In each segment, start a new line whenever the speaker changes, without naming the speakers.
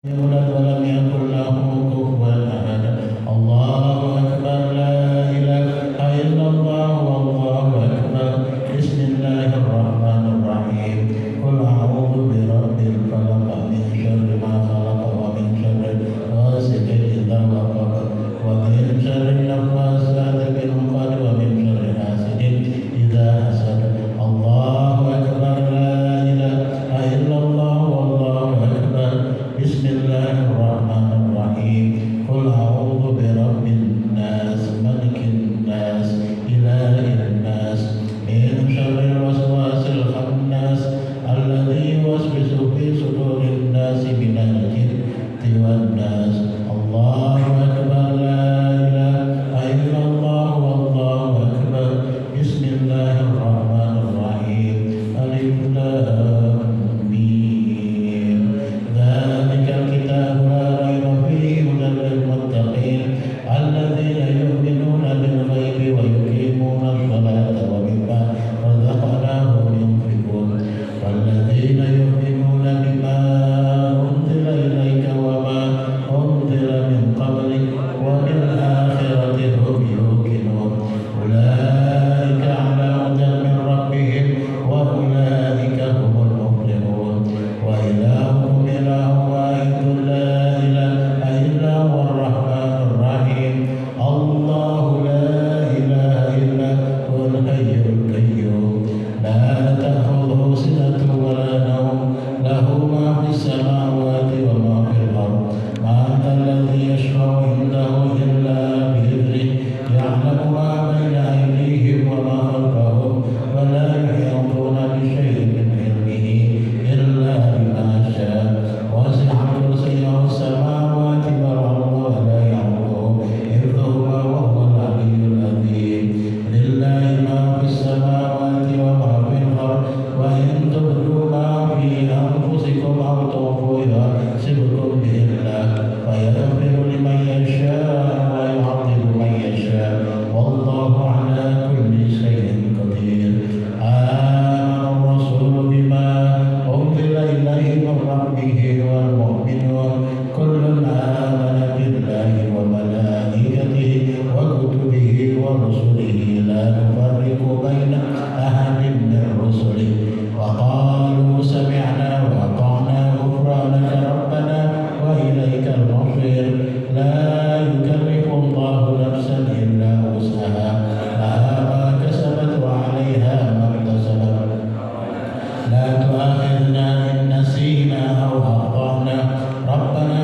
يولد ولم يكن له كفوا أحد. الله أكبر لا إله إلا الله والله أكبر. بسم الله الرحمن الرحيم. قل أعوذ برب الفلق من شر ما خلق ومن شر غاسق إذا وقب ومن شر النفاثات في العقد ومن شر حاسد إذا حسد. الله أكبر لا إله إلا الله والله أكبر. بسم الله الرحمن الرحيم. قل أعوذ برب الناس ملك الناس إله الناس من شر الوسواس الخناس الذي يوسوس في صدور الناس من الجنة والناس. الله أكبر لا إله إلا الله والله أكبر. بسم الله الرحمن الرحيم. ألف لام ميم. ذلك الكتاب لا ريب فيه هدى للمتقين الذين يؤمنون بالغيب ويقيمون الصلاة ومما رزقناهم ينفقون والذين يؤمنون بما أنزل إليك وما أنزل من قبلك وبالآخرة هم يوقنون أولئك على هدى من ربهم وأولئك هم المفلحون. وإلهكم إله واحد لا إله إلا هو الرحمن الرحيم. الله لا إله إلا هو الحي القيوم لا تأخذه سنة ولا نوم له ما في السماوات وما في الأرض. من ذا الذي يشفع عنده إلا بإذنه يعلم ما بين أيديهم وما خلفهم ولا يحيطون بشيء من علمه إلا بما شاء. وسع كرسيه السماوات والأرض ولا يعوده حفظهما وهو العلي العظيم. لله ما في السماوات وما في الأرض وإن تبدوا ما في أنفسكم أو تخفوه يحاسبكم به الله فيغفر لمن يشاء ويعذب من يشاء والله على كل شيء قدير. آمن الرسول بما أنزل إليه من ربه والمؤمنون كل آمن بالله وملائكته وكتبه ورسله لا نفرق بين أحد من رسله وقالوا سمعنا وأطعنا غفرانك ربنا وإليك المصير. لا يكلف الله نفسا إلا وسعها لها ما كسبت وعليها ما اكتسبت. لا تؤاخذنا إن نسينا أو أخطأنا ربنا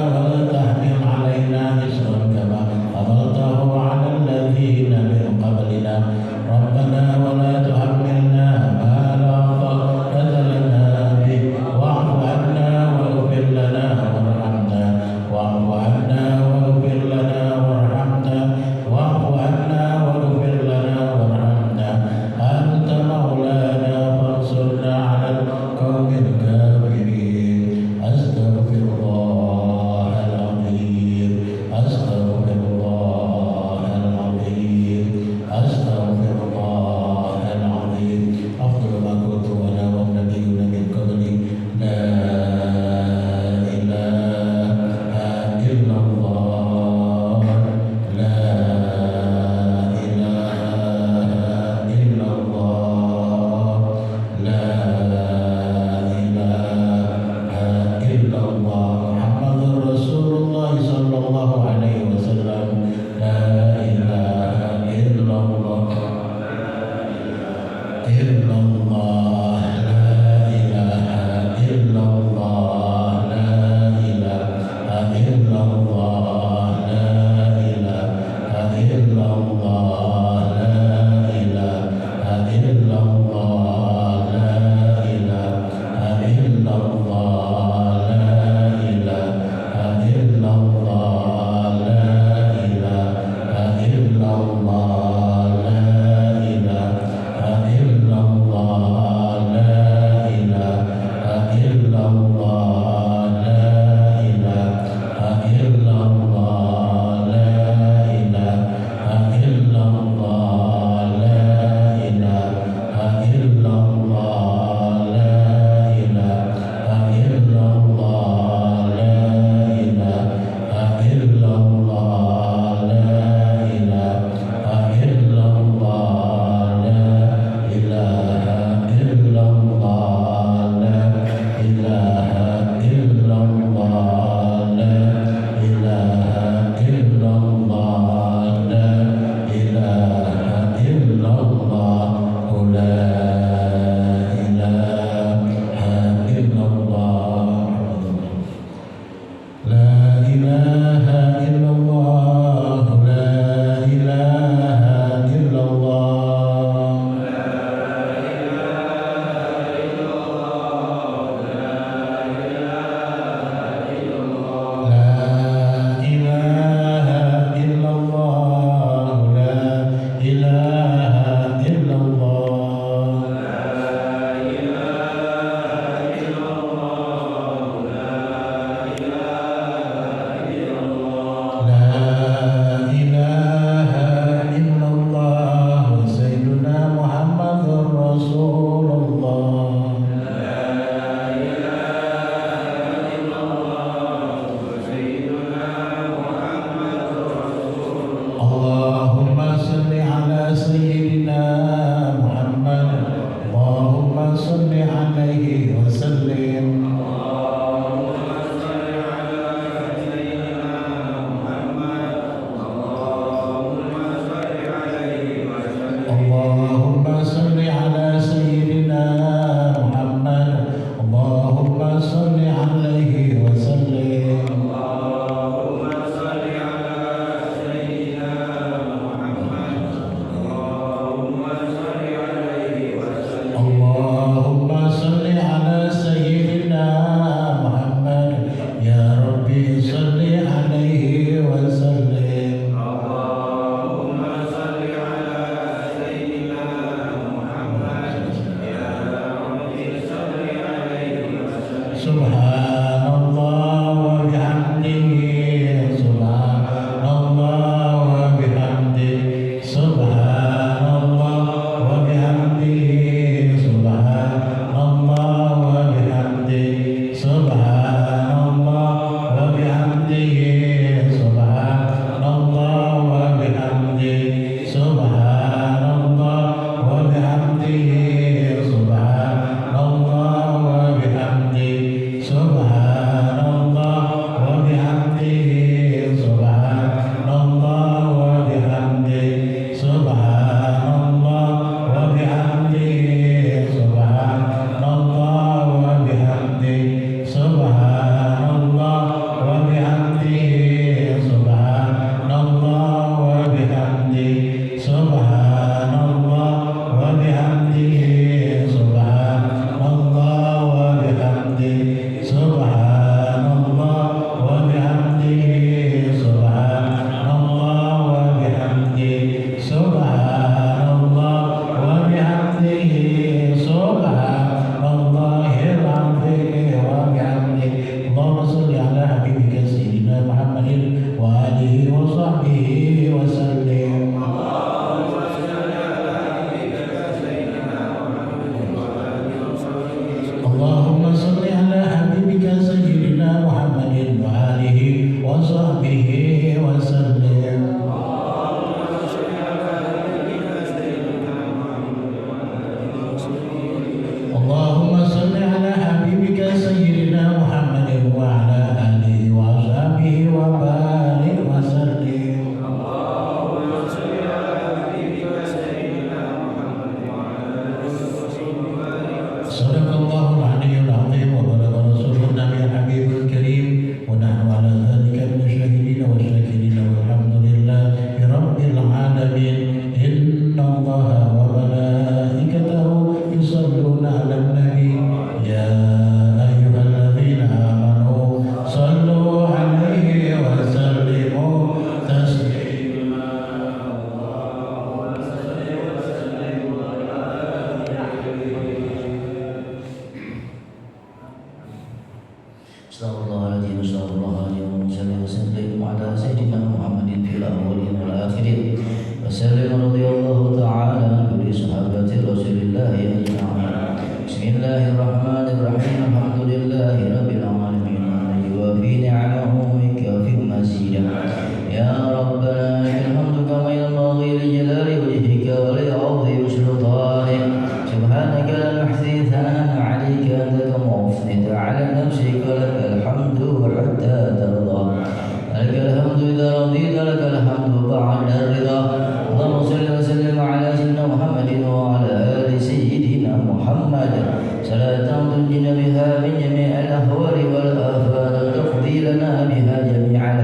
صلاة تنجينا بها من جميع الأهوال والآفات وتقضي لنا بها جميع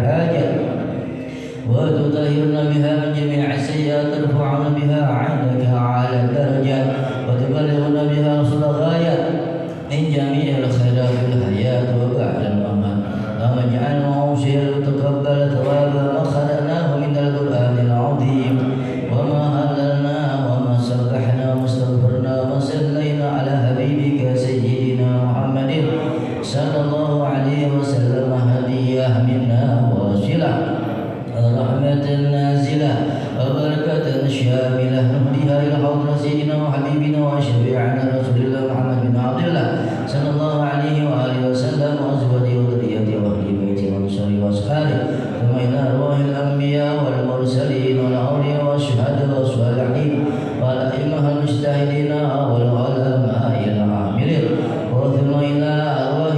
موصل تقبل ثواب ما خلقناه من القرآن العظيم وما هللنا وما سبحنا واستغفرنا وصلينا على حبيبك سيدنا محمد صلى الله عليه وسلم هدية منا واصلة رحمة نازلة وبركة شاملة نهديها إلى حضرة سيدنا وحبيبنا وشفيعنا رسول الله محمد بن عبد الله صلى الله عليه وآله وسلم وأزواجه وذريته وأهل بيته وأنصاره وأصحابه ثم إلى أرواح الأنبياء والمرسلين والأولياء والشهداء والصالحين والأئمة المجتهدين والعلماء العاملين وثم إلى أرواح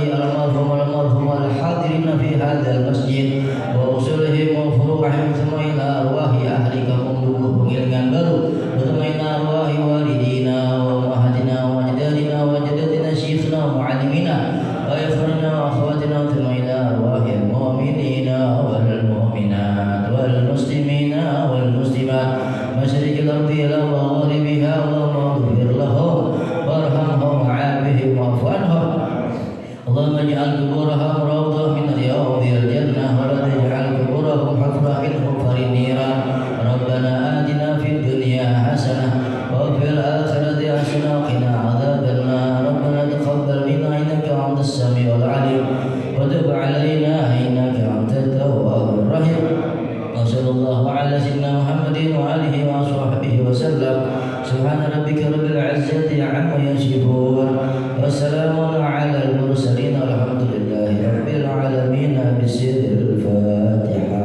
المرحوم الحاضرين في هذا المسجد وأصولهم وفروعهم ثم إلى أرواح أهل kampung Pengilingan Baru ثم إلى أرواح والدينا وأمهاتنا وأجدادنا وجداتنا شيخنا ومعلمينا وإخواننا وأخواتنا ثم إلى أرواح المؤمنين والمؤمنات والمسلمين والمسلمات مشرق الأرض إلى مغاربها اللهم اغفر لهم وارحمهم وعافهم واعف عنهم اللهم اجعل قبورهم روضة من رياض الجنة ولا تجعل قبورهم حفرة من حفر النيران ربنا آتنا في الدنيا حسنة وفي الآخرة حسنة وقنا عذاب النار ربنا تقبل منا إنك أنت السميع العليم وتب علينا إنك أنت التواب الرحيم وصلى الله على سيدنا محمد وآله وصحبه وسلم سبحان ربك رب العزة عما يصفون وسلام على المرسلين الحمد لله رب العالمين بسر الفاتحة.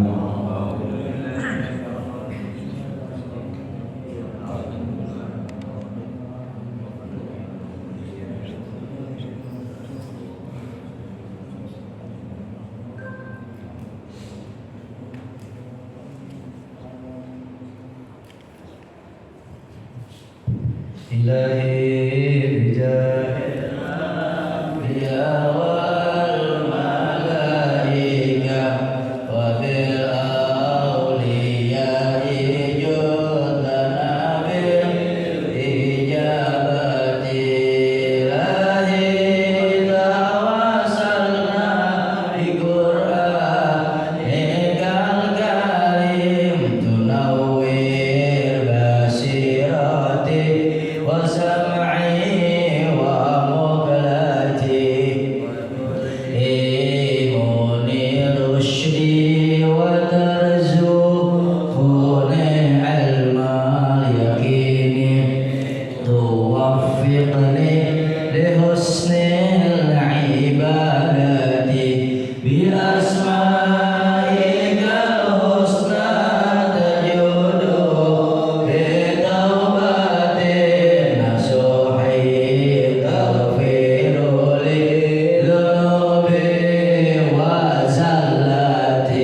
إلهي بجاه الأنبياء والملائكة وبالأولياء جد لنا بالإجابة إلهي توسلنا بقرآنك الكريم تنور بصيرتي وسمعي ومقلتي منير رشدي وترزقني علم اليقين توفقني لحسن العبادة بأسمائك الحسنى تجود بتوبة نصوحي تغفر لي ذنوبي وزلتي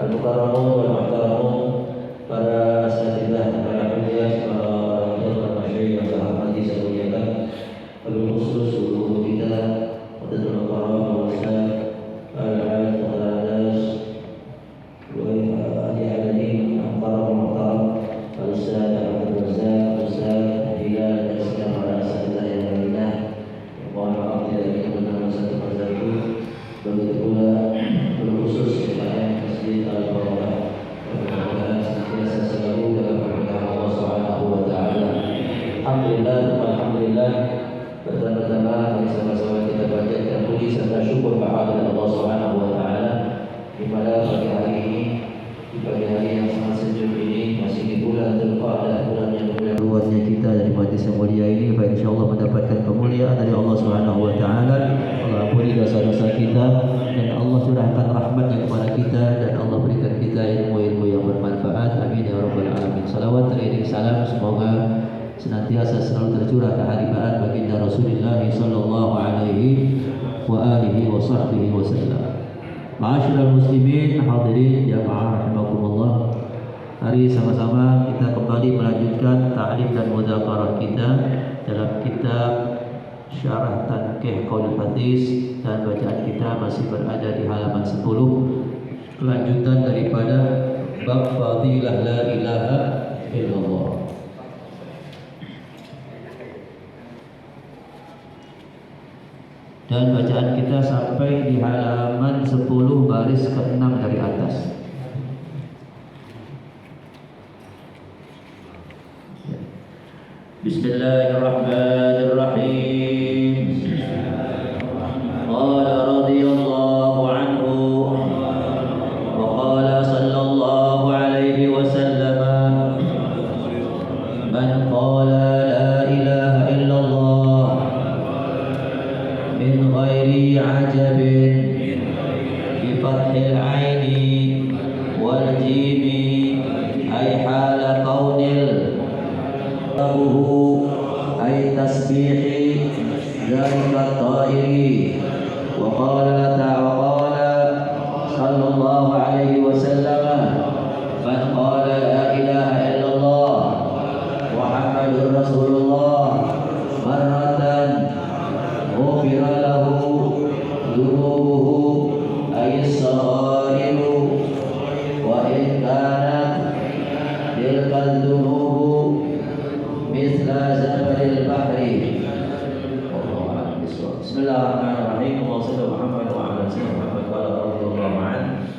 Al-Mukarramun wal Muhtaramun, para asatidzah, para ulama, para orang tua, para masyayikh yang sahabat saya muliakan, wabil khusus guru kita, Qadatul Mukarram, Ustaz Al-Haj Al-Adas, ahli-ahli para muhtaram, Ustaz Ahmad Razak, Ustaz Hilal, dan segala para asatidzah yang lainnya. Mohon maaf tidak ingin mengenal satu persatu. Begitu pula berkhusus kepada Masjid Al-Barakah, mudah-mudahan senantiasa selalu dalam perlindungan Allah Subhanahu wa taala. Alhamdulillah, alhamdulillah. Pertama-tama mari sama-sama kita panjatkan puji serta syukur kehadirat Allah Subhanahu wa taala di pada pagi hari ini, di pagi hari yang sangat sejuk ini, masih di bulan Dzulqa'dah, bulan yang mulia. Luarnya kita dari majlis yang mulia ini, baik insyaallah mendapatkan kemuliaan dari Allah Subhanahu wa taala. Allah ampuni dosa-dosa kita dan Allah curahkan rahmatnya kepada kita dan Allah berikan kita ilmu-ilmu yang bermanfaat. Amin ya rabbal alamin. Salawat teriring salam semoga senantiasa selalu tercurah keharibaan baginda Rasulullah sallallahu alaihi wa alihi wa sahbihi wasallam. Ma'asyiral muslimin hadirin jamaah rahimakumullah. Mari sama-sama kita kembali melanjutkan ta'lim dan mudzakarah kita dalam kitab Syarah Tanqih Qaulul Hadis, dan bacaan kita masih berada di halaman 10, kelanjutan daripada bab fadilah la ilaha illallah. Dan bacaan kita sampai di halaman 10 baris ke-6 dari atas. Bismillahirrahmanirrahim. Qala radhiyallahu anhu wa qala sallallahu alaihi wasallam, man qala la ilaha illallah min ghairi ajabin bi fathil aini wal jimi ay hala qaunil ay tasbihi dzalika ta'iri wa qala ta'ala sallallahu alaihi wasallam, man qala la ilaha illallah Muhammadur Rasulullah marratan ghufira lahu dhunubuhu ay as-saghairu wa in kanat tilkal dhunubu mithla zabalil bahri. Bismillahirrahmanirrahim. Allahumma shalli ala Muhammad wa ala ali Muhammad. Qala radhiyallahu anhu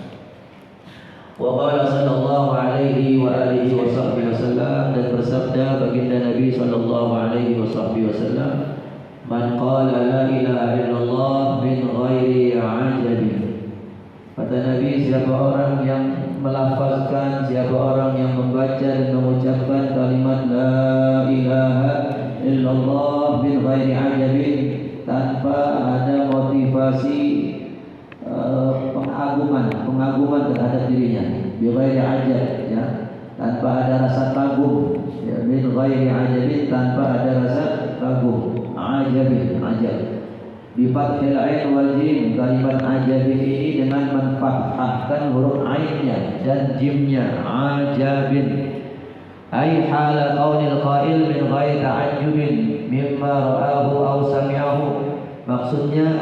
wa qala sallallahu alaihi wa alihi wa sahbihi wasallam, dan bersabda baginda Nabi sallallahu alaihi wa sahbihi wasallam, man qala la ilaha illallah min ghairi ajabin. Kata Nabi, siapa orang yang melafazkan, siapa orang yang membaca dan mengucapkan kalimat la ilaha illallah min ghairi ajabin, tanpa ada motivasi pengaguman terhadap dirinya, bi ghairi ajab, ya, tanpa ada rasa kagum, ya, min ghairi ajabin, tanpa ada rasa kagum, ajabin, ajab. Bi fathil ain wal jim, kalimat ajabin ini dengan menfathahkan huruf ainnya dan jimnya, ajabin. Ay hala qaulil qail min ghairi ta'ajjubin mimma ra'ahu aw sami'ahu. Maksudnya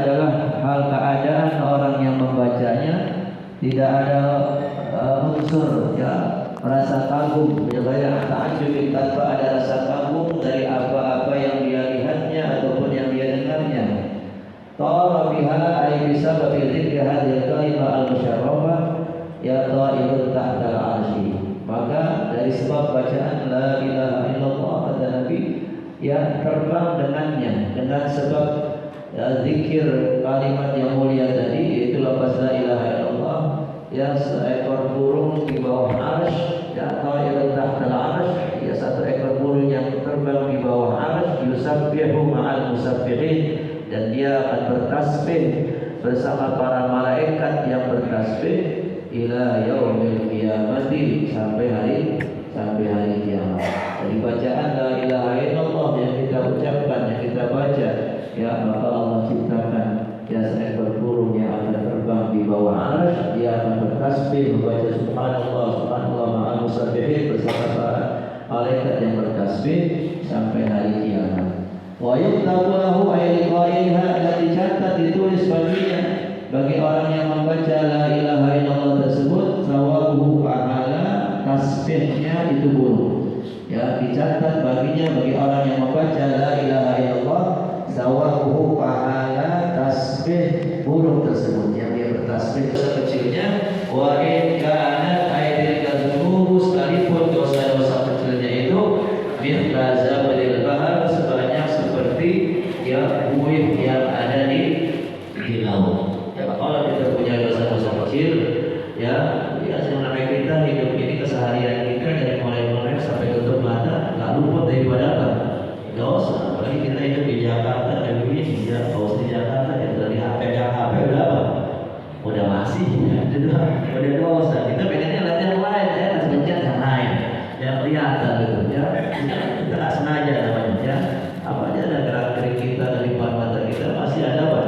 adalah hal keadaan orang yang membacanya tidak ada unsur, ya, rasa kagum, min ghairi ta'ajjubin, tanpa ada rasa kagum dari apa-apa yang dia lihatnya ataupun yang dia dengarnya. Tara biha ay bisababi dzikri hadhil kalimah al-musyarrafah ya ta'irun tahta al-'arsy. Maka dari sebab bacaan la ilaha illallah, kata Nabi, ya, terbang dengannya, dengan sebab ya, zikir kalimat yang mulia tadi, yaitu lafaz la ilaha illallah, ya, seekor burung di bawah arsy, ya, ta'irun tahta al-'arsy, ya, satu ekor burung yang terbang di bawah arsy, yusabbihu ma'al musabbihin, dan dia akan bertasbih bersama para malaikat yang bertasbih ila yaumil qiyamati, sampai hari kiamat. Dari bacaan la ilaha illallah yang kita ucapkan, yang kita baca, ya, maka Allah ciptakan ya seekor burung yang akan terbang di bawah arsy, dia akan bertasbih membaca subhanallah subhanallah ma'a musabbihin bersama para malaikat yang bertasbih sampai hari kiamat. Wa yuktabu lahu ay liqaiha, dan dicatat ditulis baginya bagi orang yang membaca la ilaha illallah tersebut sawabuhu pahala tasbihnya itu burung. Ya, dicatat baginya bagi orang yang membaca la ilaha illallah sawabuhu pahala tasbih burung tersebut yang dia bertasbih kecilnya. Wa in kanat aidil kadzubu, sekalipun dosa-dosa kecilnya itu mithla zabadil bahar, sebanyak seperti ya buih yang ada di laut. Ya, kalau kita punya dosa-dosa kecil, ya sebenarnya kita hidup ini keseharian kita dari mulai melek sampai tutup mata nggak luput daripada apa? Dosa. Apalagi kita hidup di Jakarta, di Jakarta, ya dari HP udah apa? Udah masih, ya, udah dosa. Kita pengennya lihat yang lain, ya sebenarnya yang lain, yang kelihatan gitu, ya. Kita nggak sengaja namanya, ya. Apa aja ada gerak-gerik kita dari depan mata kita masih ada apa?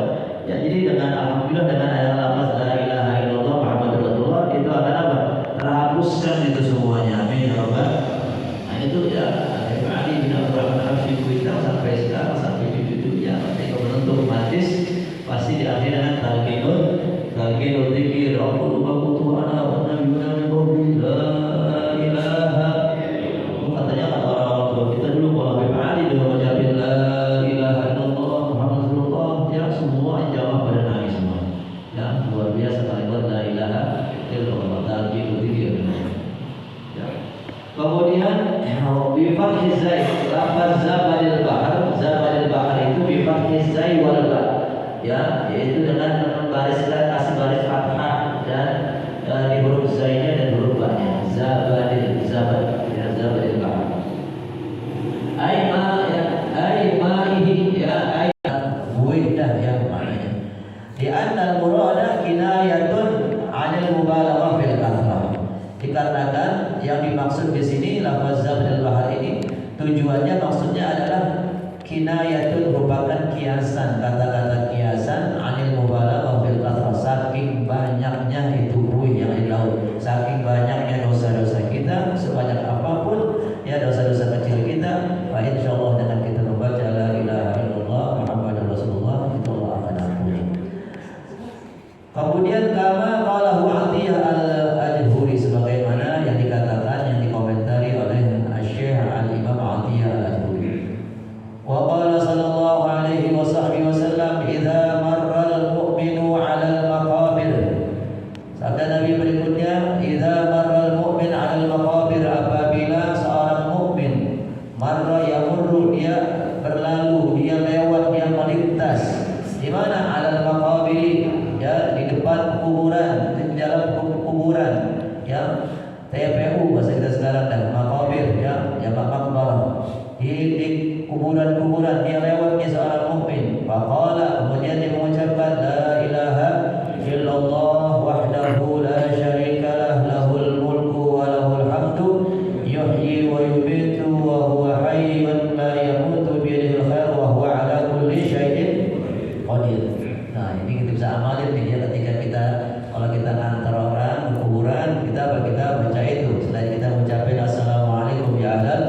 Ya, jadi dengan alhamdulillah dengan ayat lafaz la ilaha illallah Muhammadur Rasulullah itu akan apa? Terhapuskan itu semuanya. Amin ya rabbal. Nah itu ya Ali bin Abdurrahman Al-Syifu kita sampai sekarang sampai cucu-cucunya ketika menutup majlis pasti diakhiri dengan talqinul dzikir Rabbul Tuhan wa nabiyuna min qabli la ilaha. Katanya kata orang tua kita dulu kalau Habib Ali dengan mengucapkan la ilaha illallah Muhammadur Rasulullah, ya semua jamaah pada nangis semua. Ya luar biasa kalimat la ilaha illallah talqinul dzikir. Ya. Kemudian bifathil zai, lafaz zabadil bahar itu bifathil zai wal ba, ya yaitu dengan membariskan kasih baris fathah dan di huruf zainya dan huruf ba-nya. Zabadil bahar. Ma'ihi ya buidah ya maknanya. Di anna al-murada kinayatun 'anil mubalaghah fil kathrah. Dikarenakan yang dimaksud di sini lafaz zabadil bahar ini tujuannya maksudnya adalah kinayatun, merupakan kiasan, kata-kata kiasan 'anil mubalaghah fil kathrah, saking banyaknya itu buih yang di laut, saking banyaknya dosa-dosa kita, sebanyak apapun ya dosa-dosa kecil kita, Pak, insyaallah dengan kita membaca la ilaha illallah Muhammadur Rasulullah itu Allah akan ampuni. Kemudian kama qalahu Atiyah al-Ajhuri, sebagaimana yang dikatakan yang dikomentari oleh Syekh Al-Imam Atiyah al-Ajhuri. Wa qala sallallahu alaihi wasallam idza marra al-mu'minu 'ala al-maqabir. Sabda Nabi berikutnya, idza marra al-mu'min 'ala al-maqabir, apabila seorang mukmin marra yamurru, dia berlalu, dia lewat, dia melintas di mana 'ala al-maqabir, ya di depan kuburan, di dalam kuburan, ya TPU bahasa kita sekarang, dan maqabir ya makbarah, di kuburan-kuburan dia lewatnya seorang mukmin. Faqala, kemudian dia mengucapkan la ilaha illallah wahdahu la syarikalah lahul mulku wa lahul hamdu yuhyi wa yumitu wa huwa hayyun la yamutu bi yadihil khair wa huwa ala kulli syai'in qadir. Nah, ini kita bisa amalin nih ya, ketika kita kalau kita ngantar orang ke kuburan, kita baca itu. Selain kita mengucapkan assalamualaikum ya ahlal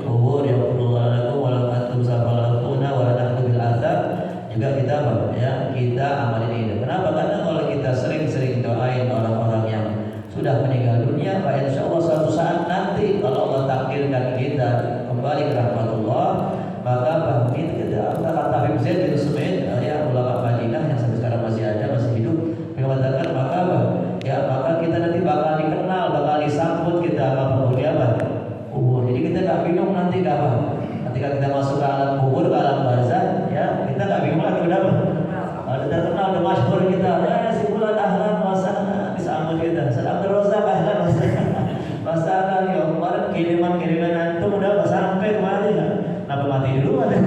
kubur ya qulullah lakum wa la antum safalakuna wa la nahdu bil athar, juga kita kita amalin ini. Kenapa? Karena kalau kita sering-sering doain orang-orang yang sudah meninggal dunia, Pak, insyaallah suatu saat nanti kalau Allah takdirkan kita kembali ke rahmatullah, maka kita kata Habib Zaid bin Sumaid ya ulama Madinah yang sampai sekarang masih ada, masih hidup, mengatakan maka kita nanti bakal dikenal, bakal disambut kita apa penghuni apa kubur. Jadi kita nggak bingung nanti apa ketika kita masuk ke alam kubur, ke alam barzah, ya kita nggak bingung lagi udah apa. Kalau kita kenal udah masyhur kita, ya si fulan ahlan wasana disambut kita, sedang berdosa ahlan wasana. Masalah ya kemarin kiriman antum udah sampai kemana ya? Kenapa mati dulu ada?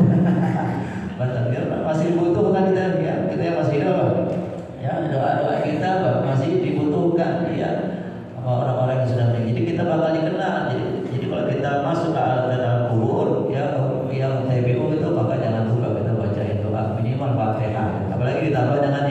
Masih dibutuhkan kita ya, kita yang masih hidup ya, doa-doa kita masih dibutuhkan ya orang-orang yang sudah meninggal. Jadi kita bakal dikenal. Jadi kalau kita masuk ke dalam kubur ya yang TPU itu maka jangan lupa kita bacain doa minimal Fatihah. Apalagi ditambah dengan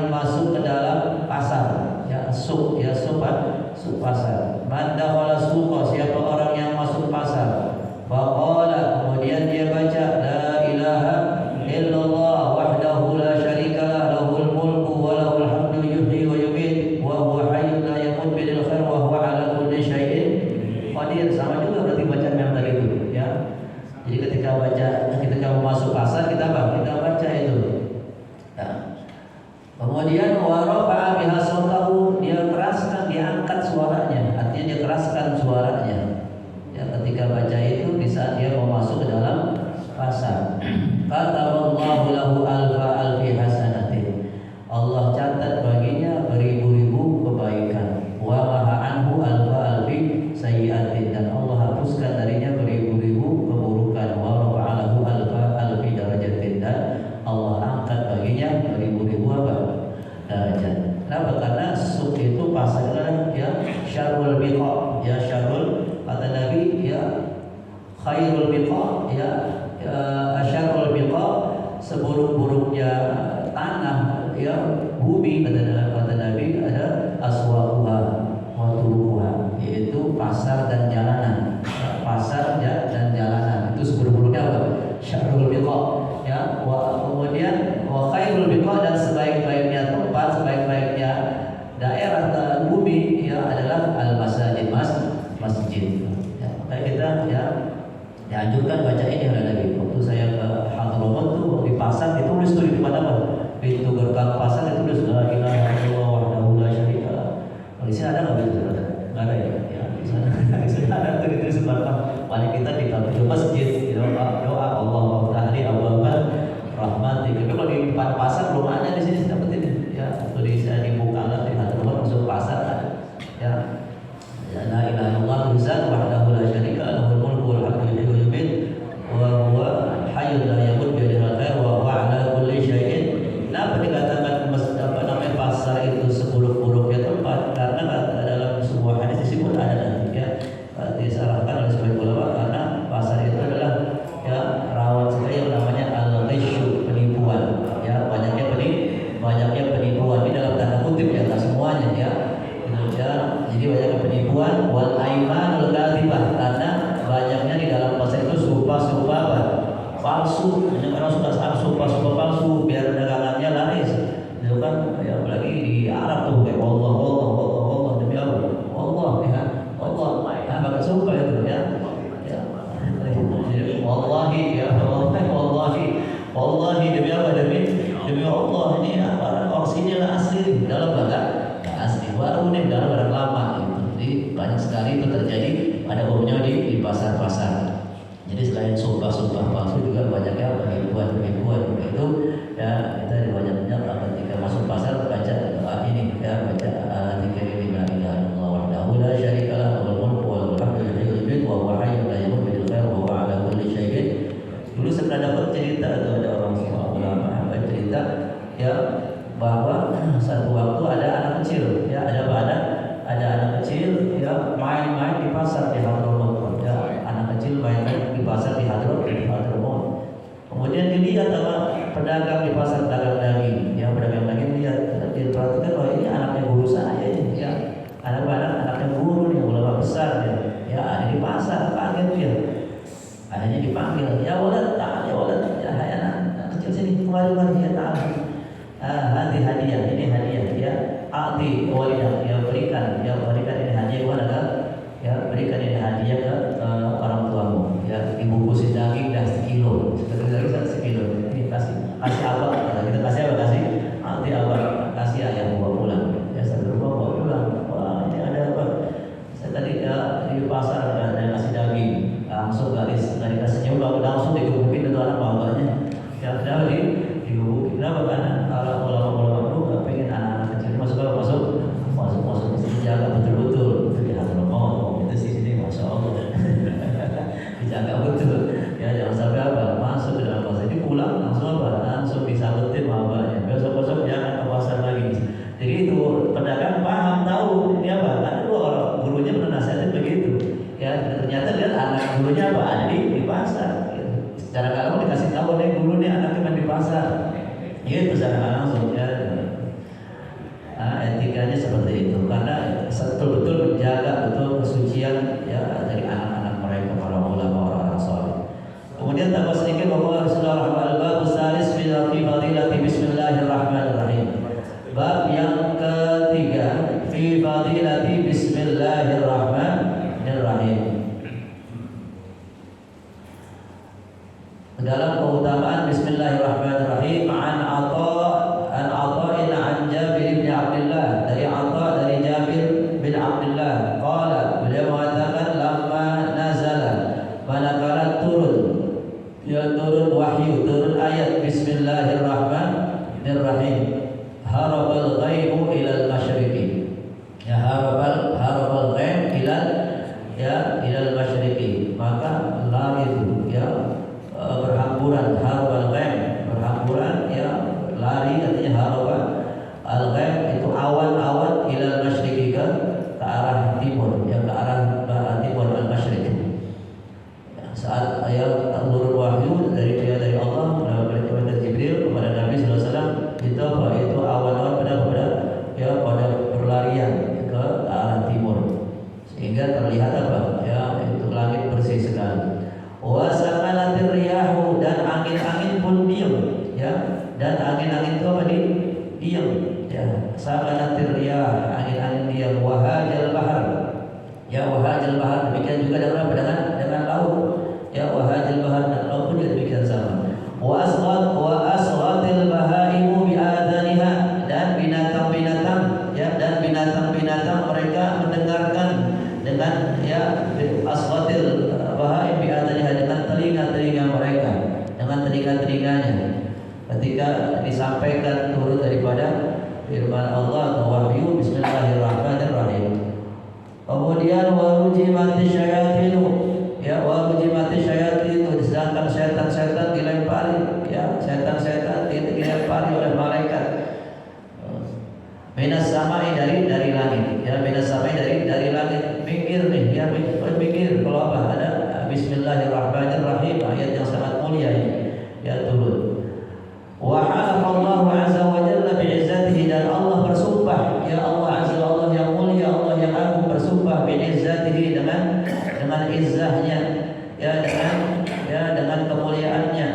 yang masuk ke dalam pasar, ya suk, ya suk pasar. Man dakhala suqa, siapa orang yang masuk pasar. Faqala, kemudian dia baca la ilaha illallah wahdahu la syarikalah lahul mulku wa lahul hamdu yuhyi wa yumiit wa huwa hayyun la yamut biyadihil khair wa huwa ala kulli syai'in qadir. Sama juga berarti bacaan yang tadi itu, ya. Jadi ketika mau masuk pasar kita baca itu. Ya. Kemudian warafa'a biha sautahu, dia keraskan, dia angkat suaranya, artinya dia keraskan suaranya. Ya, ketika baca itu di saat dia mau masuk ke dalam pasar. Kataballahu lahu alfi hasanatin. Allah catat baginya beribu-ribu kebaikan. Wa maha anhu alfi sayyi'atin, dan Allah hapuskan darinya beribu-ribu keburukan. Wa rafa'alahu alfi darajatin, dan Allah angkat baginya beribu-ribu derajat. Kenapa? Karena suk itu pasarnya ya syarrul biqa, ya syarrul, kata Nabi ya khairul biqa, ya asyarrul biqa, seburuk-buruknya tanah, ya bumi, kata Nabi ada aswaquha wa turuquha, yaitu pasar dan jalanan. Pasar dan jalanan itu seburuk-buruknya apa? Syarrul biqa, ya. Kemudian wa khairul biqa, dan sebaik-baiknya tempat, sebaik-baiknya daerah bumi ya adalah al-masajid, masjid. Ya, maka kita ya dianjurkan baca ini oleh Nabi. Waktu saya ke Hadramaut tuh di pasar ditulis tuh di mana-mana. Pintu gerbang pasar ditulis la ilaha illallah wahdahu la syarikalah. Kalau di sini ada nggak begitu? Nggak ada ya. Ya di sana ada tuh ditulis belakang. Paling kita di masjid doa Allahumma ftahli abwaaba rahmatik. Tapi kalau di depan pasar belum ada, di sini dapat ini. Ya, tulisan dibuka lah di Hadramaut masuk pasar ada. Ya. La ilaha illallah tulisan wahdahu la syarika lahul mulku wal hamdu yuhyi wa yumiit wa huwa hayyun la yamut biyadihil khair wa huwa ala kulli syai'in. Kenapa dikatakan pasar itu seburuk-buruknya tempat? Karena dalam sebuah hadis disebut ada ya disarankan oleh sebagian ulama, karena pasar itu adalah ya rawan sekali yang namanya al-ghisyu, penipuan. Ya, banyaknya penipuan. Ini dalam tanda kutip ya, tak semuanya ya. Jadi banyak penipuan, wal aimanul kadzibah, karena banyaknya di dalam pasar itu sumpah-sumpah palsu. Banyak orang suka sumpah-sumpah palsu biar dagangannya laris. Itu kan ya, apalagi di Arab tuh kayak Allah demi Allah, Allah ya Allah, nah pakai sumpah itu ya. Ya. Wallahi ya wallahi demi apa, demi Allah, ini apa orisinil asli dalam bahasa asli, baru nih dalam barang lama gitu. Jadi banyak sekali itu terjadi pada umumnya di pasar-pasar. Jadi selain sumpah-sumpah palsu juga banyaknya penipuan itu ya. Kita banyaknya ketika masuk pasar baca doa ini ya, baca zikir ini la ilaha illallah wahdahu la syarikalah lahul mulku wa lahul hamdu yuhyi wa yumiit wa huwa hayyun la yamut biyadihil khair wa huwa ala kulli syai'in. Dulu saya pernah dapat cerita, ada orang ulama cerita ya bahwa satu waktu ada anak kecil ya, ada anak kecil ya main-main di pasar di Hadramaut ya, anak kecil main-main di pasar di Hadramaut. Kemudian dilihat sama pedagang di pasar, pedagang daging ya, pedagang daging lihat, dia perhatikan bahwa ini anaknya guru saya ya, anaknya guru nih, ulama besar ya ada di pasar. Kaget dia, akhirnya dipanggil, ya walad ya anak kecil sini, kemari ya ta'ala. Hati hadiah, ini hadiah ya. Ati walidah, ya berikan ini hadiah kepada ya, berikan ini hadiah ke orang tuamu ya. Ibu kusin daging dah sekilo, sekilo ini kasih apa? Kita kasih apa? Ati apa? Kasih ayah bawa pulang ya, saya bawa pulang. Wah, ini ada apa? Saya tadi ya di pasar ada nasi daging, langsung garis dari kasihnya langsung dikebukin itu anak bapaknya ya, sudah digebukin. Kenapa? Karena ulama-ulama itu nggak pengen anak-anak kecil masuk dijaga betul-betul. Itu di Hadramaut itu sini masya Allah dijaga betul ya, jangan sampai apa masuk ke dalam pasar ini pulang langsung disabetin sama bapaknya, besok jangan ke pasar lagi. Jadi itu pedagang paham, tahu ini apa, karena dua orang gurunya pernah nasihatin begitu ya. Ternyata dia anak gurunya apa ada di pasar gitu. Secara kalau dikasih tahu nih guru nih anaknya main di pasar gitu, secara langsung ya. ya sakanatir riyah, angin-angin diam, wahajal bahar, ya wahajal bahar, demikian juga dengan apa? Dengan laut, ya wahajal bahar, dan laut pun juga demikian sama. Wa asghatil bahaimu bi adaniha, dan binatang-binatang, ya, dan binatang-binatang mereka mendengarkan dengan, ya, asghatil bahaim bi adaniha, dengan telinga-telinga mereka, dengan telinga-telinganya ketika disampaikan turun daripada firman Allah atau wahyu. Bismillahirrahmanirrahim. Kemudian warujimati syayatinu, ya warujimati syayatinu, sedangkan setan-setan dilempari, ya setan-setan dilempari oleh malaikat minas samai, dari langit, ya minas samai, dari langit. Minggir nih, ya minggir. Kalau apa? Ada Bismillahirrahmanirrahim, ayat yang sangat mulia ini, ya turun. Wa halafallahu azza wa jalla bi'izzatihi, dan Allah bersumpah, ya Allah azza wa Allah yang mulia, Allah yang agung bersumpah bi'izzatihi, dengan izzahnya, ya dengan kemuliaannya.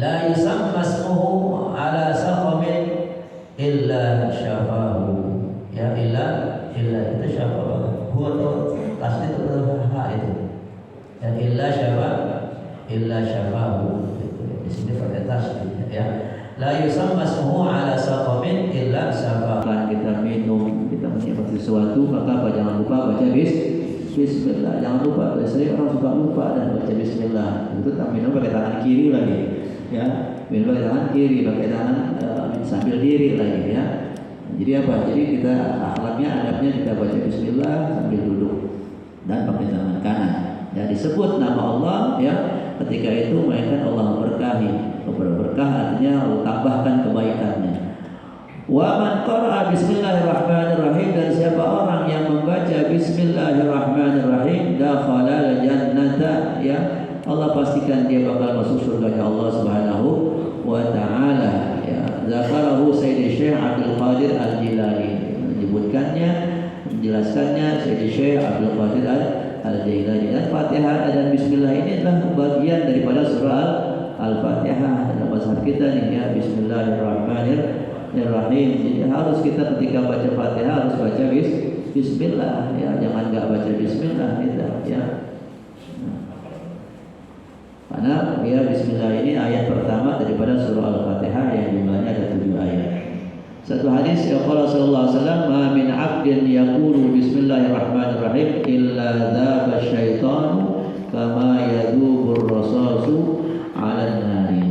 La yusamma ismuhu ala saqamin illa syafahu, ya illa itu syafahu, huwa tasdid ha itu, ya illa syafahu. Di sini pakai tasdid, ya. La yusamma ismuhu ala saqamin illa syafahu. Kita minum, kita menikmati sesuatu, maka apa? Jangan lupa baca bismillah. Jangan lupa, biasanya orang suka lupa dan baca bismillah. Itu tak minum pakai tangan kiri lagi, ya. Minum pakai tangan kiri, pakai tangan sambil diri lagi, ya. Jadi apa? Jadi kita akhlaknya, adabnya kita baca bismillah sambil duduk dan pakai tangan kanan. Ya, disebut nama Allah, ya. Ketika itu melainkan Allah berkahi. Berkah artinya Allah tambahkan kebaikannya. Wa man qara'a bismillahirrahmanirrahim, dan siapa orang yang membaca bismillahirrahmanirrahim, dakhala al-jannata, ya Allah pastikan dia bakal masuk surga Allah Subhanahu wa taala, ya. Zakarahu Sayyid Syekh Abdul Qadir Al-Jilani, menyebutkannya, menjelaskannya Sayyid Syekh Abdul Qadir Al-Jilani. Dan Fatihah dan bismillah ini adalah bagian daripada surah Al-Fatihah. Dalam mazhab kita nih, ya, bismillahirrahmanirrahim. Jadi harus kita ketika baca Fatihah harus baca bismillah, ya, jangan enggak baca bismillah kita, ya. Karena, ya, bismillah ini ayat pertama daripada surah Al-Fatihah yang jumlahnya ada 7 ayat. Satu hadis, ya, qala sallallahu alaihi wasallam, ma min 'abdin yaqulu bismillahirrahmanirrahim illa dzaba syaitanu kama yadzubur rasasu 'alan nari.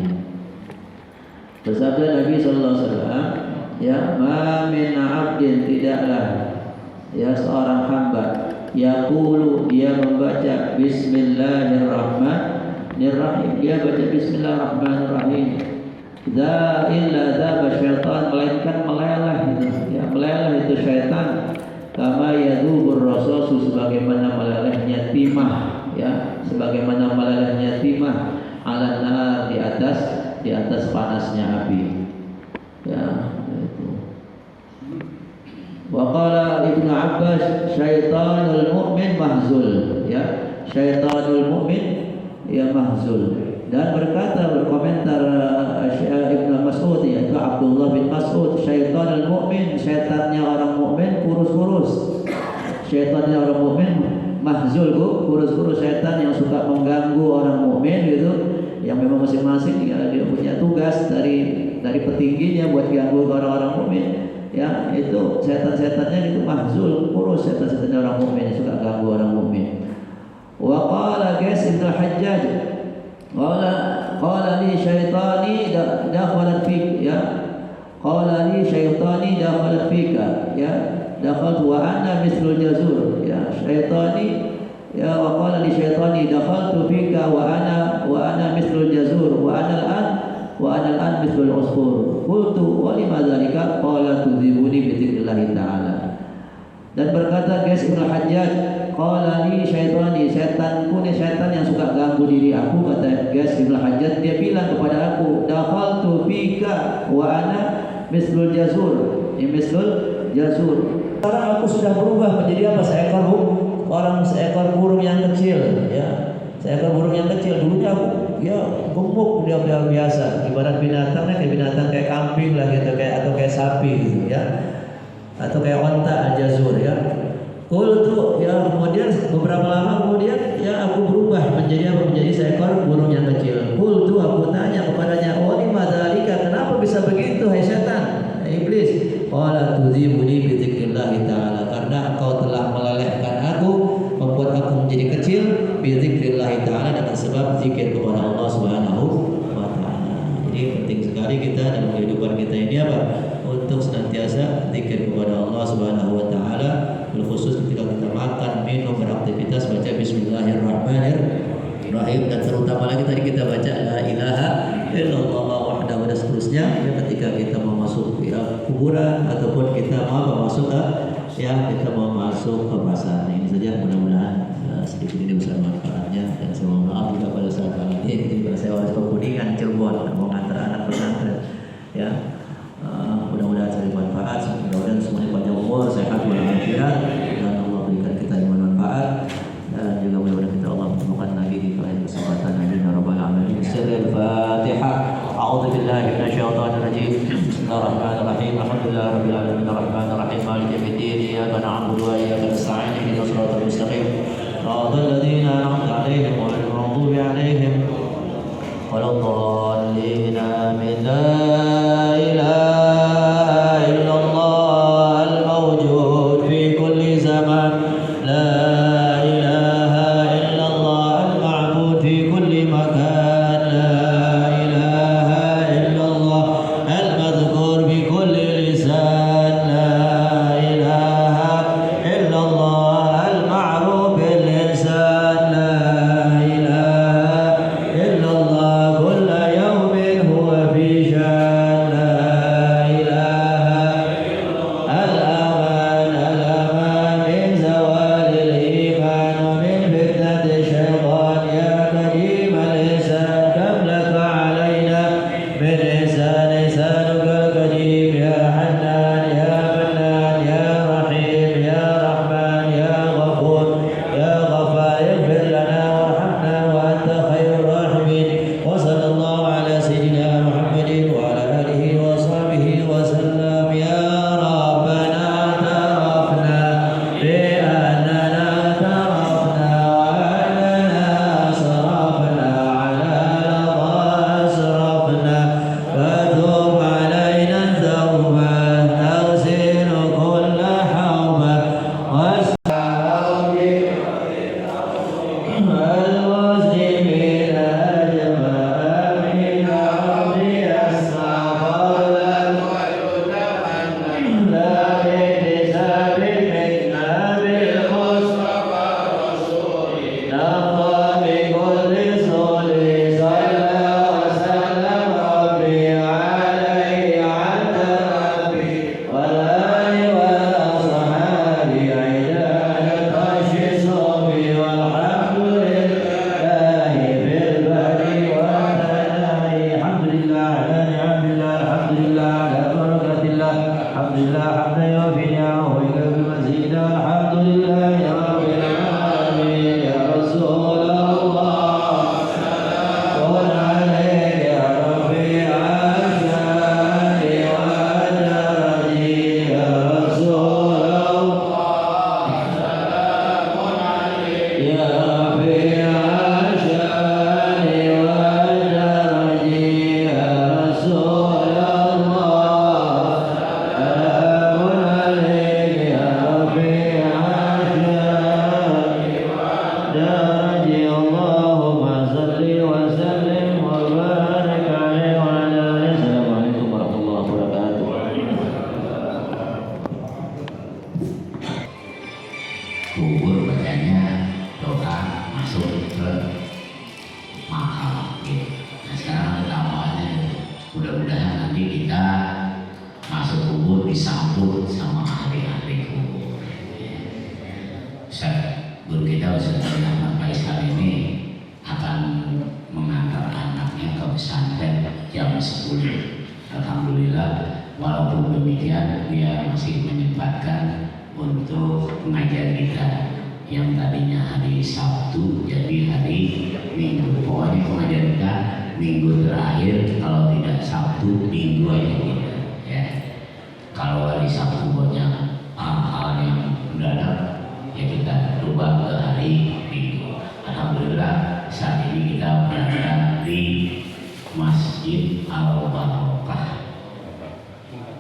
Bersabda Nabi sallallahu alaihi wasallam, ya, ma min 'abdin, tidaklah, ya, seorang hamba, yaqulu, dia membaca bismillahirrahmanirrahim, dia baca bismillahirrahmanirrahim, illa dzaba syaitan, melainkan meleleh itu, ya, meleleh itu syaitan, kama yadzubur rasasu, sebagaimana melelehnya timah, ya, sebagaimana melelehnya timah, 'alan nar, di atas panasnya api, ya, itu. Wa qala Ibnu Abbas, syaitanul mu'min mahzul, ya, syaitanul mu'min, ya, mahzul. Dan berkomentar Ibnu Mas'ud, yaitu Abdullah bin Mas'ud, syaitanul mu'min, syaitannya orang mukmin kurus-kurus. Syaitannya orang mukmin mahzul, kurus-kurus, syaitan yang suka mengganggu orang mukmin gitu, yang memang masing-masing, ya, dia punya tugas dari petingginya buat ganggu orang-orang mukmin, ya. Itu setan-setannya itu mahzul, kurus, setan-setannya orang mukmin yang suka ganggu orang mukmin. Wa qala Qais bin Hajjaj, qala li syaitani dakhalat fik, ya, qala li syaitani dakhalat fika, ya, dakhaltu wa ana mithlul jazur, ya, syaitani, ya, wa qala li syaitani dakhaltu fika wa ana mithlul jazur wa ana al-an mithlul usfur. Qultu wa lima dzalika? Qala tudzibuni bi dzikrillah ta'ala. Dan berkata Qais bin Hajjaj, qala li syaitani, setanku ini, setan yang suka ganggu diri aku, kata Qais bin Hajjaj, dia bilang kepada aku, dakhaltu fika wa ana mithlul jazur, mithlul jazur. Sekarang aku sudah berubah menjadi apa? Seekor burung yang kecil, ya, seekor burung yang kecil. Dulunya aku
ya gemuk dia biasa, ibarat binatangnya kayak binatang kayak kambing lah gitu, kayak atau kayak sapi gitu ya, atau kayak onta al-jazur ya. Qultu ya, kemudian beberapa lama kemudian ya aku berubah menjadi apa? Menjadi seekor burung yang kecil. Qultu, aku tanya kepadanya, "Oh, lima dzalika, kenapa bisa begitu hai setan, hai iblis?" Qala tudzibuni bi dzikrillah ta'ala, karena engkau telah melelehkan aku, membuat aku menjadi kecil, bi dzikrillah ta'ala, dengan sebab zikir kepada Allah Subhanahu wa taala. Jadi penting sekali kita dalam kehidupan kita ini apa? Untuk senantiasa zikir kepada Allah Subhanahu wa taala, khusus ketika kita makan, minum, beraktivitas, baca bismillahirrahmanirrahim, dan terutama lagi tadi kita baca la ilaha illallah wahdahu dan seterusnya ya, ketika kita mau masuk ya, kuburan ataupun kita mau masuk ke ya, kita mau masuk ke pasar. Ini saja, mudah-mudahan sedikit ini besar manfaatnya, dan saya mohon maaf juga pada saat ini saya harus ke Kuningan, Cirebon, mau ngantar anak pesantren ya. Mudah-mudahan saya bermanfaat, mudah-mudahan semuanya panjang umur, sehat walafiat, dan Allah berikan kita yang bermanfaat, dan juga mudah-mudahan kita Allah menemukan lagi di lain kesempatan. Amin ya rabbal alamin. Al-Fatihah. A'udzu billahi minasyaitonir rajim. Bismillahirrahmanirrahim. Alhamdulillahirabbil alamin arrahmanir rahim maliki yaumiddin. Iyyaka na'budu wa iyyaka nasta'in. Ihdinas siratal mustaqim. Shiratal ladzina an'amta 'alaihim ghairil maghdubi 'alaihim waladdallin. Amin. La ilaha illallah al-mawjud fi kulli zaman. La ilaha illallah al-ma'bud fi kulli makan. La ilaha illallah al-madhkur bi kulli lisan. La ilaha illallah al-ma'ruf bil lisan. La ilaha illallah kulla yawmin huwa fi shan. La ilaha al-aman al-aman min zawalil iman wa min fitnati syaitan. Ya karim al-lisan, kam laka alayna min lisan, lisanuka al-karim. Ya Hannan ya Mannan ya Rahim ya Rahman ya Ghafur ya Ghaffar, ighfir lana warhamna wa anta khairur rahimin. Wa sallallahu ala sayyidina Muhammadin wa ala alihi wa sahbihi wa sallam. Ya Rabbana tarafna bi annana tarafna wa annana sarafna ala lama asrafna, fatub alayna tawbah taghsil kulla hawbah المسلمين أجمعين. ربي أستغفر لك لا بحساب منا بالمصطفى نرضى بكل صول صلى وسلم ربي عليه عند ربي والآل والأصحاب عداد عرش صوبي. والحمد لله في البر والثناء. الحمد لله على نعم الله، الحمد لله على بركة الله، الحمد لله حمدا يوفي نعمه ويكفي مزيدا. الحمد لله يا رب العالمين. يا رسول الله قل عليك يا ربي عشاني وأجرني. يا رسول الله يا ربي عشاني وأجرني. يا رسول الله سلام عليك يا ربي عشاني وأجرني. اللهم صل وسلم وبارك عليه وعلى آله. السلام عليكم ورحمة الله وبركاته.
Kubur bacanya doa masuk ke makam gitu. Nah sekarang ada tambahannya, mudah-mudahan nanti kita masuk kubur disambut sama ahli-ahli kubur. Guru kita Ustaz Ahmad Faisal ini akan mengantar anaknya ke pesantren jam 10. Alhamdulillah, walaupun demikian dia masih menyempatkan untuk mengajar kita yang tadinya hari Sabtu jadi hari Minggu. Pokoknya pengajian kita minggu terakhir, kalau tidak Sabtu Minggu aja gitu ya. Kalau hari Sabtu banyak hal-hal yang mendadak ya kita rubah ke hari Minggu. Alhamdulillah saat ini kita berada di Masjid Al-Barokah.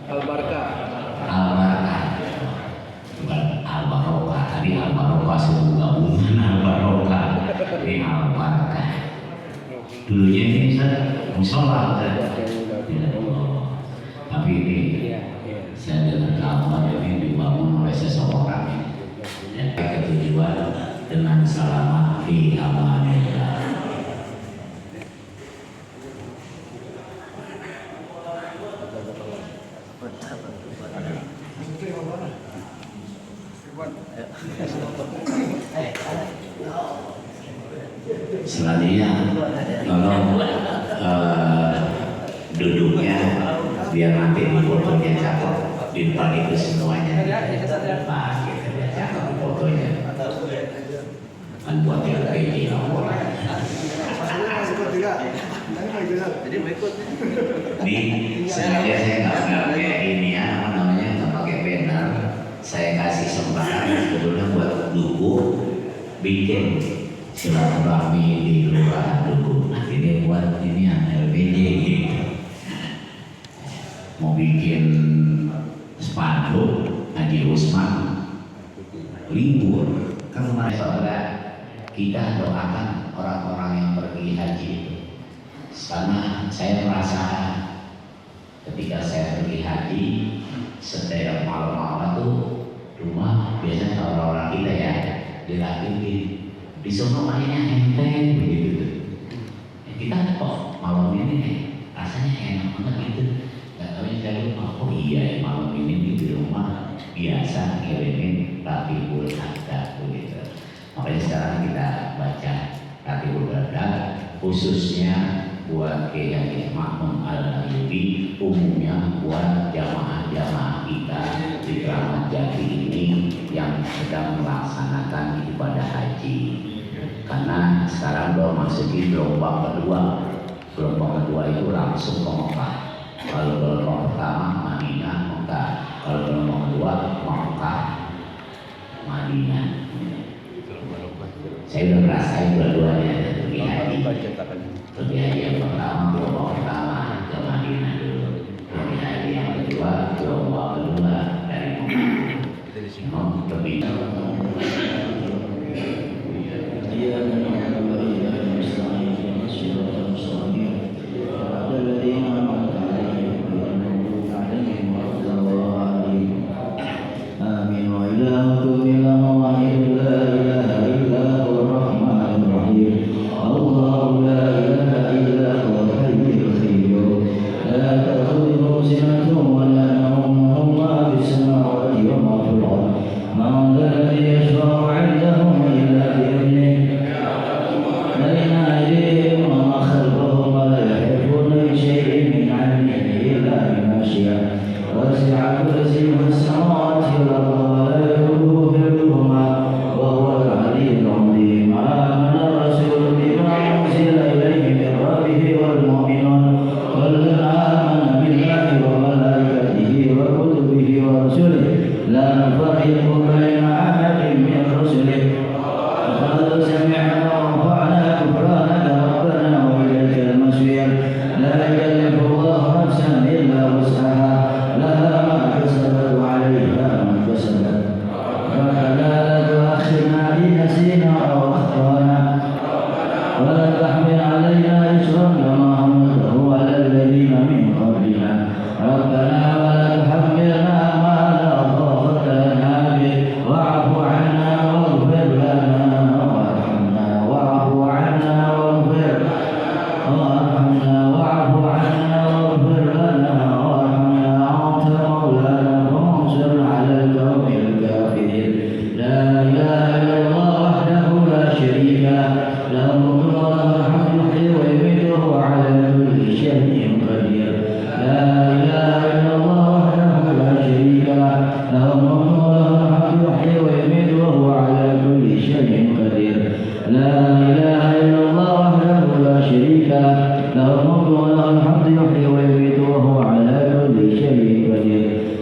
Al-Barkah.
Al-Barokah. Bukan Al-Barokah. Tadi Al-Barokah sudah gabungan Al-Barokah. Ini Al-Barokah. Dulunya ini musola tapi ini saya dengar kabar ini dibangun oleh seseorang yang ketujuan dengan selamat di amanillah. Selanjutnya tolong duduknya biar nanti di fotonya cakep di depan itu semuanya. Nah, gitu ya, cakep fotonya. Kan buat yang kayak gini.
Jadi mau ikut.
Di sengaja saya nggak kayak ini ya, apa namanya, nggak pakai banner. Saya kasih sembako sebetulnya buat Duku bikin silaturahmi di kelurahan Duku. Akhirnya buat ini yang LPD gitu. Mau bikin spanduk Haji Usman libur. Kan kemarin saudara kita doakan orang-orang yang pergi haji itu. Karena saya merasa ketika saya pergi haji setiap malam-malam tuh rumah biasanya orang-orang kita ya dilatih di sono mainnya enteng begitu. Kita kok malam ini rasanya enak banget gitu. Gak tahu yang saya lupa, oh iya malam ini di rumah biasa ngirimin Ratibul Adab begitu. Makanya sekarang kita baca Ratibul Adab khususnya buat Kiai Makmum Al-Ayyubi, umumnya buat jamaah-jamaah kita di Kramat Jati ini yang sedang melaksanakan ibadah haji. Karena sekarang belum masuki gelombang kedua. Gelombang kedua itu langsung ke Mekah. Kalau gelombang pertama Madinah, Mekah. Kalau gelombang kedua Mekah, Madinah. Saya udah ngerasain dua-duanya pergi haji. Pergi haji yang pertama, gelombang pertama ke Madinah dulu. Pergi haji yang kedua, gelombang kedua dari Mekah. Lebih
من ذا الذي يشفع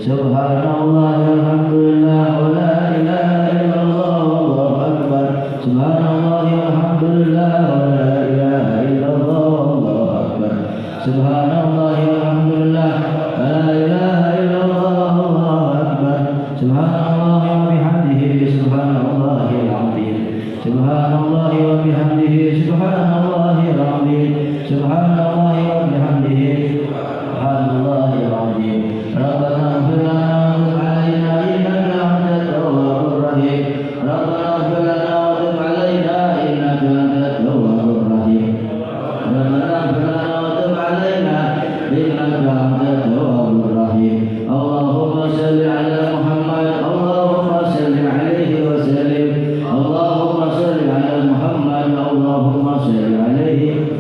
Subhanallah walhamdulillah wa la ilaha illallah wallahu akbar. Subhanallah walhamdulillah wa la ilaha illallah wallahu akbar. Subhanallah walhamdulillah wa la ilaha illallah wallahu akbar. Subhanallah wa bihamdihi subhanallahil azim. Subhanallah wa bihamdihi subhanallahil azim. Subhanallah wa bihamdihi subhanallahil azim. Rabbana ighfir lana wa tub 'alaina innaka antat tawwabur rahim. Rabbana ighfir lana wa tub 'alaina innaka antat tawwabur rahim. Rabbana ighfir lana wa tub 'alaina innaka antat tawwabur rahim. Allahumma shalli 'ala Muhammad. Allahumma shalli 'alaihi wa sallim. Allahumma shalli 'ala Muhammad. Allahumma shalli 'alaihi.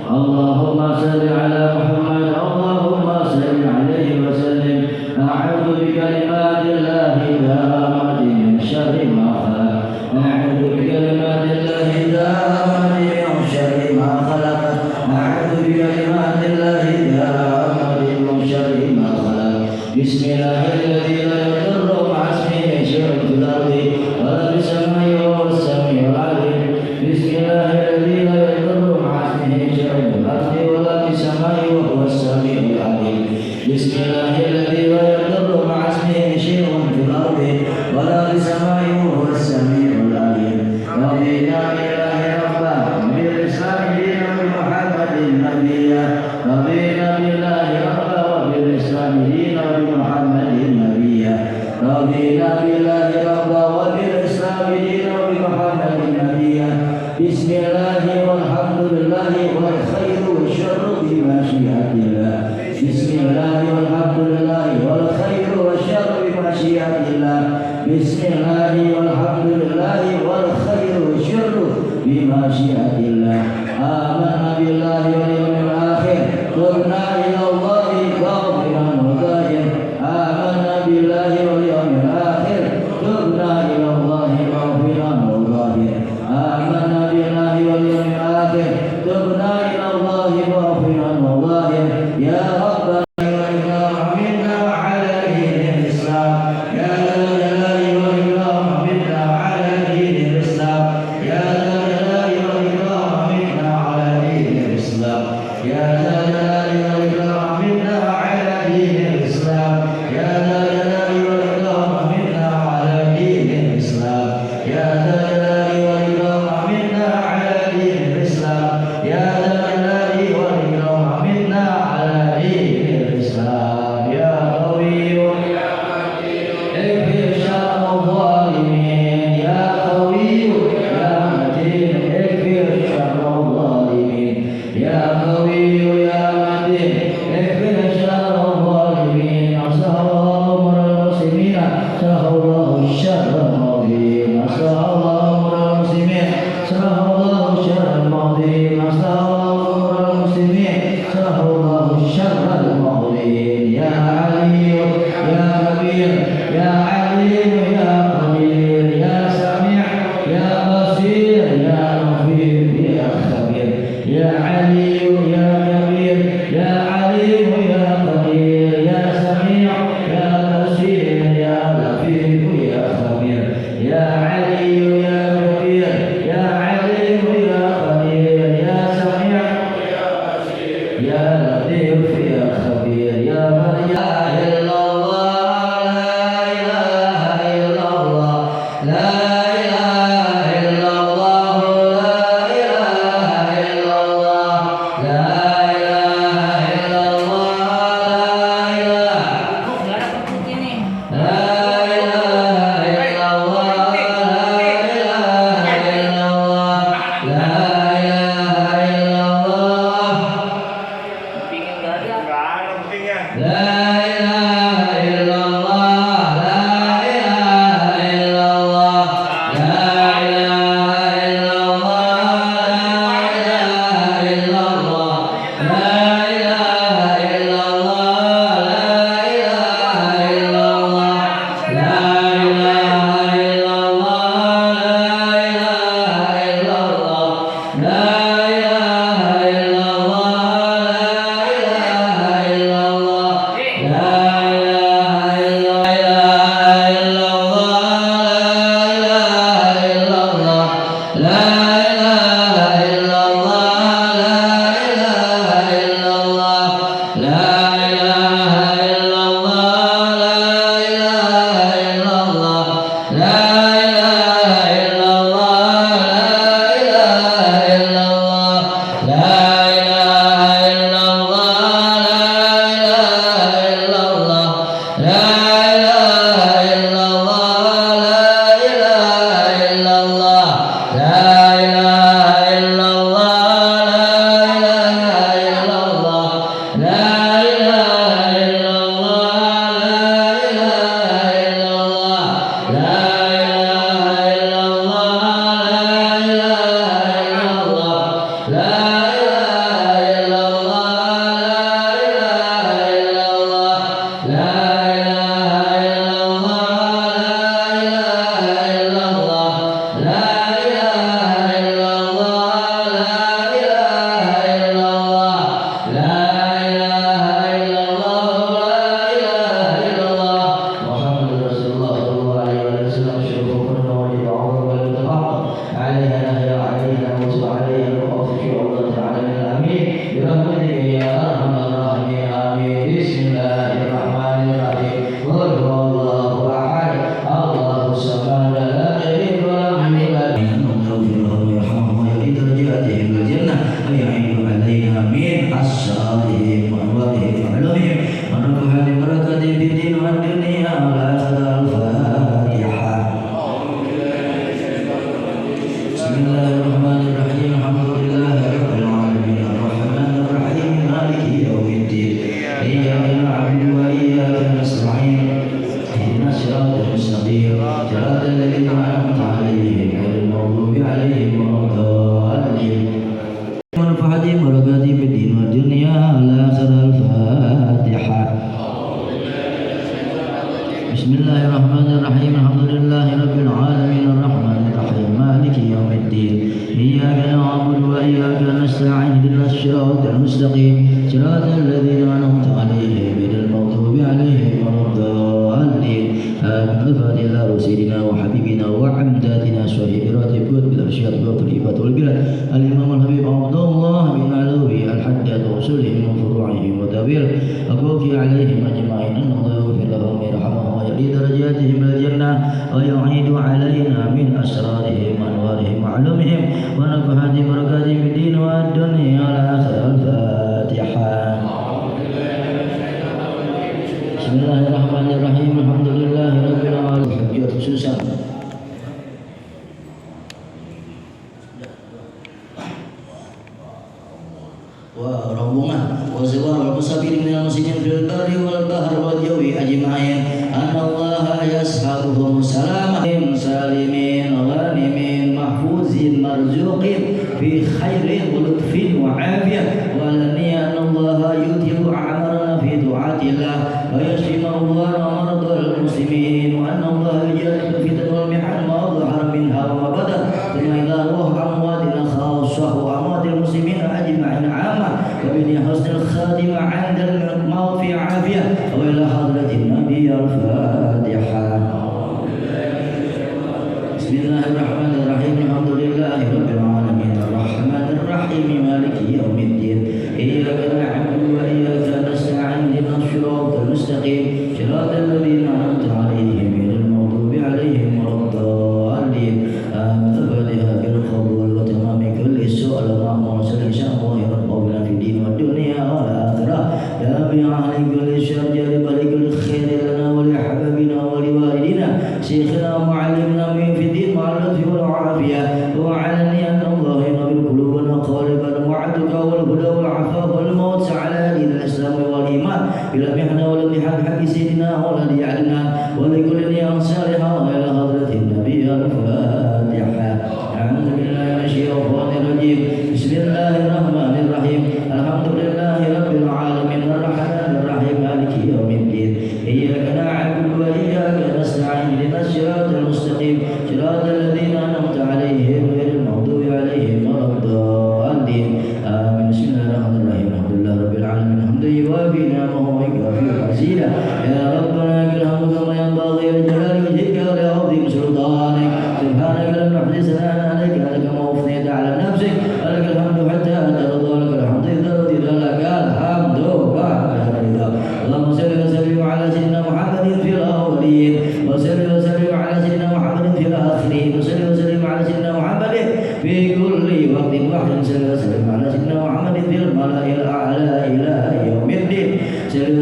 Allahumma shalli 'ala Muhammad. Allahumma shalli 'alaihi wa sallim. A'udzu bikalimatillahi tammati min syarri ma khalaq. A'udzu bikalimatillahi tammati min syarri ma khalaq. A'udzu bikalimatillahi tammati min syarri ma khalaq. Bismillahirrahmanirrahim. La yadurru ma'a ismihi syai'un fil ardi wa la fis samai wa huwas samiul 'alim. Bismillahirrahmanirrahim. La yadurru ma'a ismihi syai'un fil ardi wa la fis samai wa huwas samiul 'alim. Bismillahirrahmanirrahim. La yadurru ma'a ismihi syai'un fil ardi wa la fis samai wa huwas samiul 'alim. Rabbina ilahi rabbah bil islam dinan bi Muhammadin nabiyya. Rabbina billahi rabbah wa bil islam dinan bi Muhammadin nabiyya. Rabbina billahi rabbah wa bil islam dinan bi Muhammadin nabiyya. Bismillahi walhamdulillahi wal khairu wasyarru bi masyiatillah. Bismillahi walhamdulillahi wal khairu wasyarru bi masyiatillah. Bismillahi walhamdulillahi wal khairu wasyarru bi masyiatillah. Amanna billahi wal yawmil akhir. Qulna ila Allahi ghafiran wa zahir. Amanna billahi wal yawmil akhir. Qulna ila Allahi ghafiran wa zahir. Amanna billahi wal yawmil akhir. Qulna ila Allahi ghafiran wa zahir. Ya Rabbana wa ikram minna ala dinil Islam. Ya Dzal Jalali wal ikram minna ala dinil Islam. Ya Dzal Jalali wal ikram minna ala dinil Islam. Ya Dzal Jalali wal ikram minna ala dinil Islam. Ya Dzal Jalali wal ikram minna ala dinil Islam. Ya Dzal Jalali wal ikram minna ala dinil Islam. Ya Dzal Jalali wal ikram minna ala dinil Islam. Ya Qawiyyu اكفر شر الظالمين. يا قوي يا متين اكفر شر الظالمين. يا قوي يا متين اكفر شر الظالمين. أصلح الله أمر المسلمين. أصلح الله الشر الماضين. أصلح الله أمر المسلمين. أصلح الله الشر الماضين. أصلح الله أمر المسلمين. أصلح الله الشر الماضين. يا علي يا كبير يا عليم يا قدير يا سميع يا بصير يا لطيف يا خبير. يا علي يا كبير يا عليم يا قدير يا سميع يا بصير يا لطيف يا خبير. يا علي يا كبير يا عليم يا قدير يا سميع يا لطيف يا خبير. يا من لا إله إلا الله. لا إله إلا الله. لا إله إلا الله. لا إله إلا الله. لا إله إلا الله. لا إله إلا الله. لا إله إلا الله. لا إله إلا الله. لا إله إلا الله. لا إله إلا الله. لا إله إلا الله. لا إله إلا الله. لا إله إلا الله.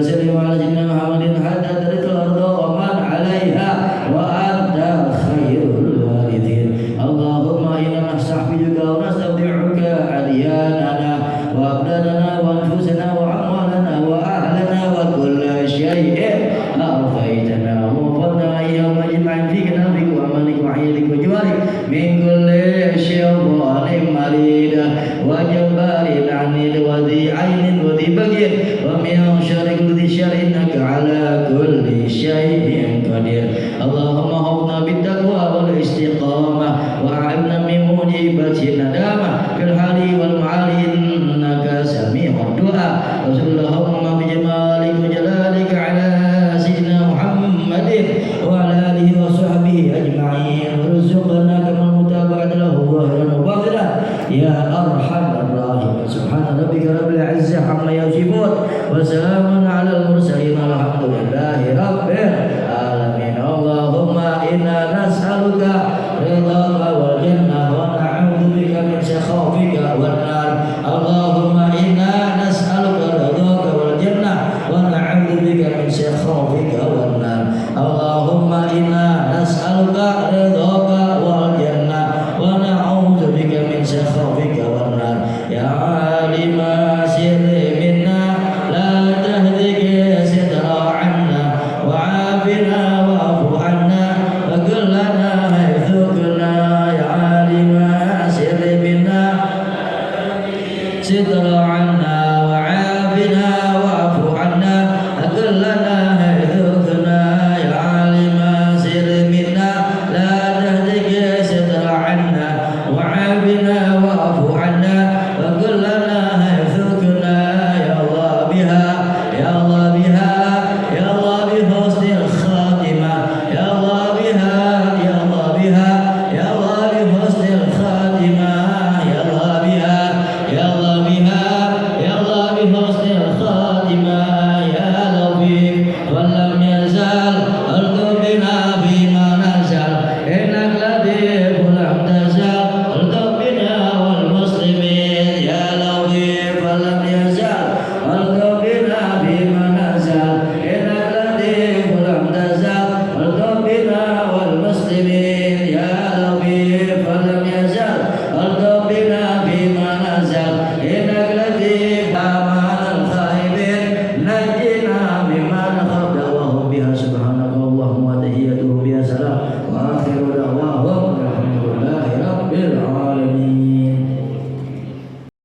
وسلم على سيدنا محمد حتى ترث الأرض ومن
أعمالنا